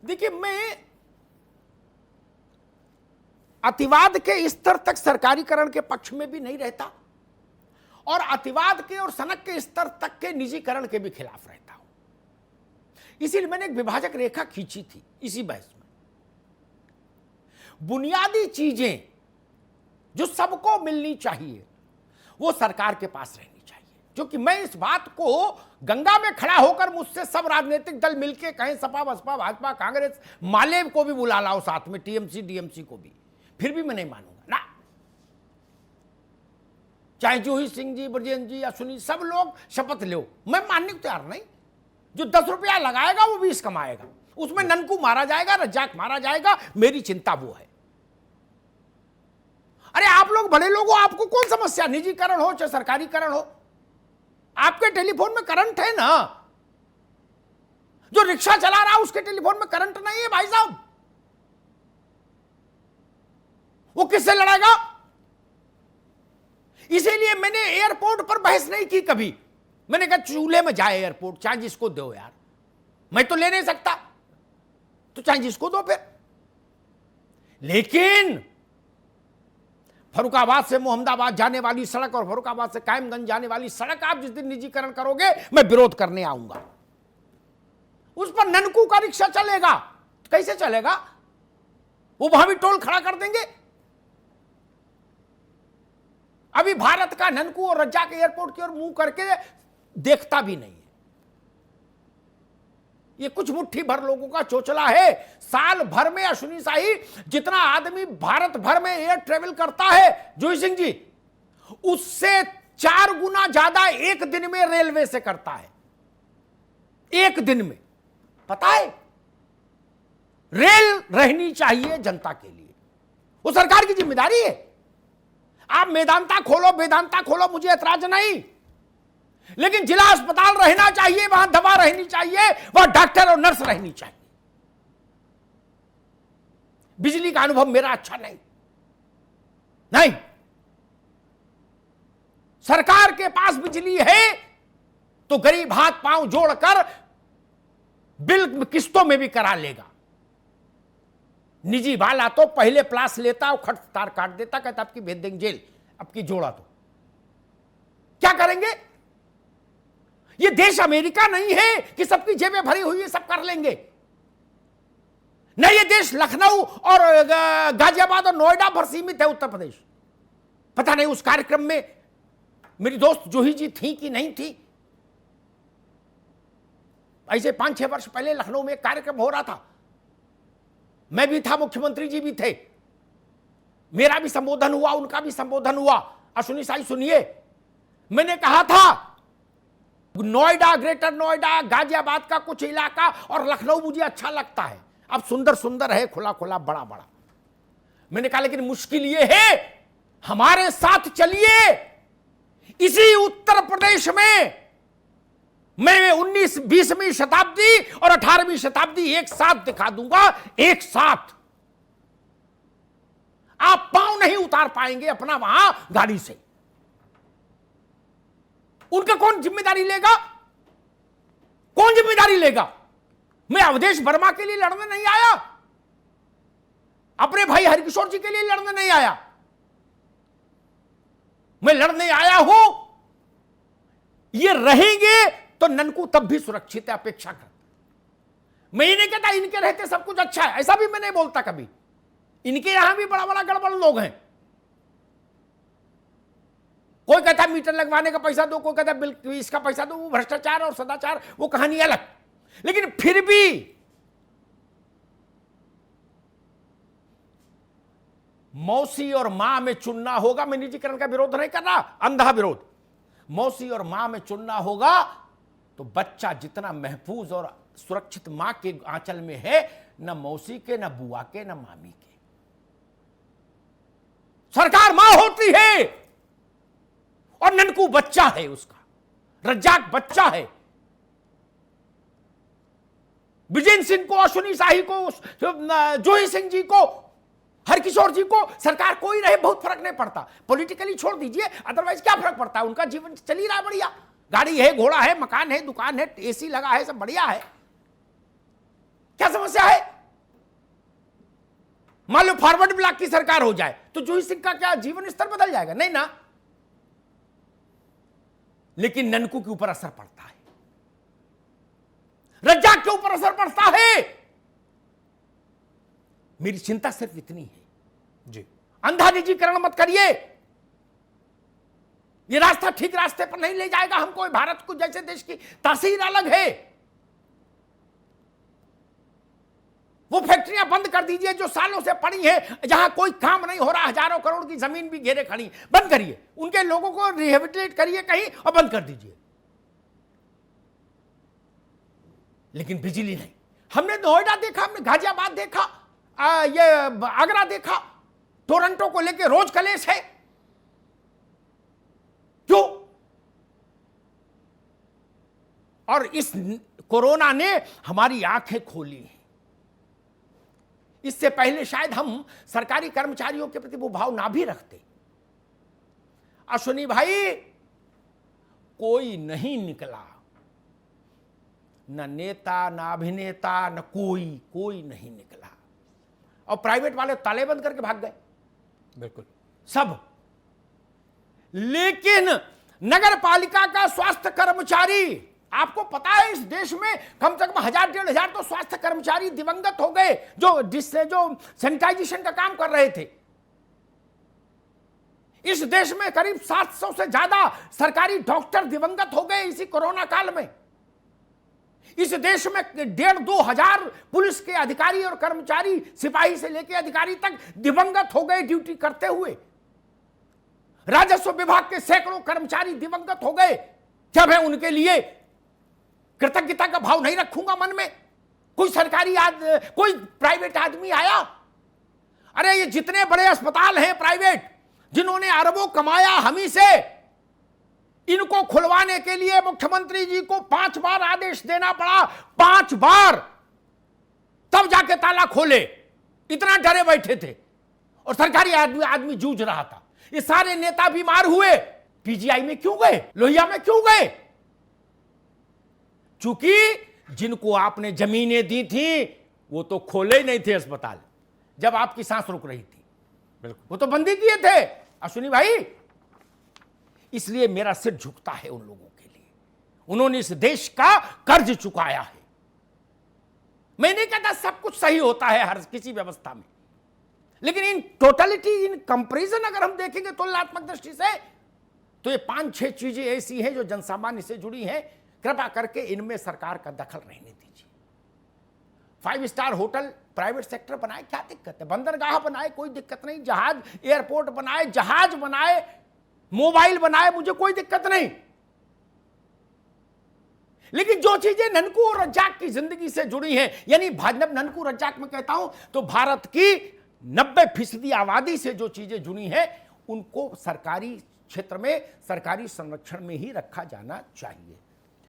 देखिए, मैं अतिवाद के स्तर तक सरकारीकरण के पक्ष में भी नहीं रहता और अतिवाद के और सनक के स्तर तक के निजीकरण के भी खिलाफ रहता हूं। इसीलिए मैंने एक विभाजक रेखा खींची थी इसी बहस में। बुनियादी चीजें जो सबको मिलनी चाहिए वो सरकार के पास रहनी चाहिए। जो कि मैं इस बात को गंगा में खड़ा होकर मुझसे सब राजनीतिक दल मिलके कहें, सपा बसपा भाजपा कांग्रेस माले को भी बुला लाओ साथ में, टीएमसी डीएमसी को भी, फिर भी मैं नहीं मानूंगा ना। चाहे जूही सिंह जी, ब्रजेंद्र जी, अश्विनी, सब लोग शपथ लो, मैं मानने को तैयार नहीं। जो 10 रुपया लगाएगा वो 20 कमाएगा, उसमें ननकू मारा जाएगा, रज्जाक मारा जाएगा, मेरी चिंता वो है। अरे आप लोग बड़े लोग हो, आपको कौन समस्या, निजीकरण हो चाहे सरकारीकरण हो, आपके टेलीफोन में करंट है ना। जो रिक्शा चला रहा है उसके टेलीफोन में करंट नहीं है भाई साहब, वो किससे लड़ेगा। इसीलिए मैंने एयरपोर्ट पर बहस नहीं की कभी। मैंने कहा चूल्हे में जाए एयरपोर्ट, चाहे जिसको दो यार, मैं तो ले नहीं सकता, तो चाहे जिसको दो फिर। लेकिन फर्रुखाबाद से मोहम्मदाबाद जाने वाली सड़क और फर्रुखाबाद से कायमगंज जाने वाली सड़क आप जिस दिन निजीकरण करोगे मैं विरोध करने आऊंगा। उस पर ननकू का रिक्शा चलेगा, कैसे चलेगा, वो वहां भी टोल खड़ा कर देंगे। अभी भारत का ननकू और रज्जाक एयरपोर्ट की ओर मुंह करके देखता भी नहीं है। ये कुछ मुट्ठी भर लोगों का चोचला है। साल भर में अश्विनी शाही जितना आदमी भारत भर में एयर ट्रेवल करता है जूही सिंह जी, उससे 4 गुना ज्यादा एक दिन में रेलवे से करता है। एक दिन में, पता है, रेल रहनी चाहिए जनता के लिए, वो सरकार की जिम्मेदारी है। आप मेदांता खोलो वेदांता खोलो, मुझे ऐतराज नहीं, लेकिन जिला अस्पताल रहना चाहिए, वहां दवा रहनी चाहिए, वहां डॉक्टर और नर्स रहनी चाहिए। बिजली का अनुभव मेरा अच्छा नहीं। सरकार के पास बिजली है तो गरीब हाथ पांव जोड़कर बिल किस्तों में भी करा लेगा। निजी वाला तो पहले प्लास लेता और खट तार काट देता, कहता आपकी भेज देंगे जेल, आपकी जोड़ा तो क्या करेंगे। ये देश अमेरिका नहीं है कि सबकी जेबें भरी हुई है सब कर लेंगे। नहीं, ये देश लखनऊ और गाजियाबाद और नोएडा पर सीमित है, उत्तर प्रदेश। पता नहीं उस कार्यक्रम में मेरी दोस्त जूही जी थी कि नहीं थी। ऐसे 5-6 वर्ष पहले लखनऊ में एक कार्यक्रम हो रहा था, मैं भी था, मुख्यमंत्री जी भी थे, मेरा भी संबोधन हुआ, उनका भी संबोधन हुआ। अश्विनी शाही सुनिए, मैंने कहा था नोएडा, ग्रेटर नोएडा, गाजियाबाद का कुछ इलाका और लखनऊ मुझे अच्छा लगता है, अब सुंदर सुंदर है, खुला खुला बड़ा बड़ा। मैंने कहा लेकिन मुश्किल ये है, हमारे साथ चलिए, इसी उत्तर प्रदेश में मैं 19-20वीं शताब्दी और 18वीं शताब्दी एक साथ दिखा दूंगा, एक साथ। आप पांव नहीं उतार पाएंगे अपना वहां गाड़ी से। उनका कौन जिम्मेदारी लेगा, कौन जिम्मेदारी लेगा। मैं अवधेश वर्मा के लिए लड़ने नहीं आया, अपने भाई हरकिशोर जी के लिए लड़ने नहीं आया, मैं लड़ने आया हूं ये रहेंगे तो ननकू तब भी सुरक्षित है, अपेक्षा कर। मैं ये नहीं कहता इनके रहते सब कुछ अच्छा है, ऐसा भी मैं नहीं बोलता कभी। इनके यहां भी बड़ा बड़ा गड़बड़ लोग हैं। कोई कहता मीटर लगवाने का पैसा दो, कोई कहता बिल इसका पैसा दो, वो भ्रष्टाचार और सदाचार वो कहानी अलग। लेकिन फिर भी मौसी और मां में चुनना होगा। मैं निजीकरण का विरोध नहीं कर रहा, अंधा विरोध। मौसी और मां में चुनना होगा तो बच्चा जितना महफूज और सुरक्षित मां के आंचल में है, न मौसी के, न बुआ के, न मामी के। सरकार मां होती है और ननकू बच्चा है, उसका रज्जाक बच्चा है। ब्रिजेंद्र सिंह को, अश्विनी शाही को, जूही सिंह जी को, हरकिशोर जी को सरकार कोई रहे बहुत फर्क नहीं पड़ता। पॉलिटिकली छोड़ दीजिए, अदरवाइज क्या फर्क पड़ता है, उनका जीवन चल ही रहा है बढ़िया। गाड़ी है, घोड़ा है, मकान है, दुकान है, एसी लगा है, सब बढ़िया है, क्या समस्या है। मान लो फॉरवर्ड ब्लॉक की सरकार हो जाए तो जूही सिंह का क्या जीवन स्तर बदल जाएगा? नहीं ना। लेकिन ननकू के ऊपर असर पड़ता है, रज्जाक के ऊपर असर पड़ता है। मेरी चिंता सिर्फ इतनी है जी, अंधा निजीकरण मत करिए, ये रास्ता ठीक रास्ते पर नहीं ले जाएगा हमको। भारत को जैसे देश की तासीर अलग है, वो फैक्ट्रियां बंद कर दीजिए जो सालों से पड़ी है, जहां कोई काम नहीं हो रहा, हजारों करोड़ की जमीन भी घेरे खड़ी, बंद करिए। उनके लोगों को रिहेबिलिटेट करिए कहीं और बंद कर दीजिए। लेकिन बिजली नहीं। हमने नोएडा देखा, हमने गाजियाबाद देखा, ये आगरा देखा, टोरंटो को लेकर रोज कलेश है। क्यों? और इस कोरोना ने हमारी आंखें खोली हैं। इससे पहले शायद हम सरकारी कर्मचारियों के प्रति वो भाव ना भी रखते। अश्विनी भाई, कोई नहीं निकला, न नेता, न अभिनेता, न कोई नहीं निकला। और प्राइवेट वाले ताले बंद करके भाग गए, बिल्कुल सब। लेकिन नगर पालिका का स्वास्थ्य कर्मचारी, आपको पता है इस देश में कम से कम 1000-1500 तो स्वास्थ्य कर्मचारी दिवंगत हो गए, जो सैनिटाइजेशन का काम कर रहे थे। इस देश में करीब 700 से ज्यादा सरकारी डॉक्टर दिवंगत हो गए इसी कोरोना काल में। इस देश में 1,500-2 हजार पुलिस के अधिकारी और कर्मचारी, सिपाही से लेकर अधिकारी तक दिवंगत हो गए ड्यूटी करते हुए। राजस्व विभाग के सैकड़ों कर्मचारी दिवंगत हो गए। क्या मैं उनके लिए कृतज्ञता का भाव नहीं रखूंगा मन में? कोई कोई प्राइवेट आदमी आया, अरे ये जितने बड़े अस्पताल हैं प्राइवेट, जिन्होंने अरबों कमाया हमी से, इनको खुलवाने के लिए मुख्यमंत्री जी को 5 बार आदेश देना पड़ा, 5 बार, तब जाके ताला खोले। इतना डरे बैठे थे और सरकारी आदमी जूझ रहा था। ये सारे नेता बीमार हुए, पीजीआई में क्यों गए, लोहिया में क्यों गए? चूंकि जिनको आपने जमीनें दी थी वो तो खोले ही नहीं थे अस्पताल जब आपकी सांस रुक रही थी, बिल्कुल वो तो बंदी किए थे अश्विनी भाई। इसलिए मेरा सिर झुकता है उन लोगों के लिए, उन्होंने इस देश का कर्ज चुकाया है। मैं नहीं कहता सब कुछ सही होता है हर किसी व्यवस्था में, लेकिन इन टोटलिटी, इन कंपैरिजन अगर हम देखेंगे तुलनात्मक दृष्टि से, तो ये 5-6 चीजें ऐसी हैं जो जनसामान्य से जुड़ी हैं। कृपा करके इनमें सरकार का दखल रहने दीजिए। 5 स्टार होटल प्राइवेट सेक्टर बनाए, क्या दिक्कत है? बंदरगाह बनाए, कोई दिक्कत नहीं। जहाज, एयरपोर्ट बनाए, जहाज बनाए, मोबाइल बनाए, मुझे कोई दिक्कत नहीं। लेकिन जो चीजें ननकू और रज्जाक की जिंदगी से जुड़ी हैं, यानी जब ननकू रज्जाक में कहता हूं तो भारत की 90% आबादी से जो चीजें जुड़ी हैं, उनको सरकारी क्षेत्र में, सरकारी संरक्षण में ही रखा जाना चाहिए।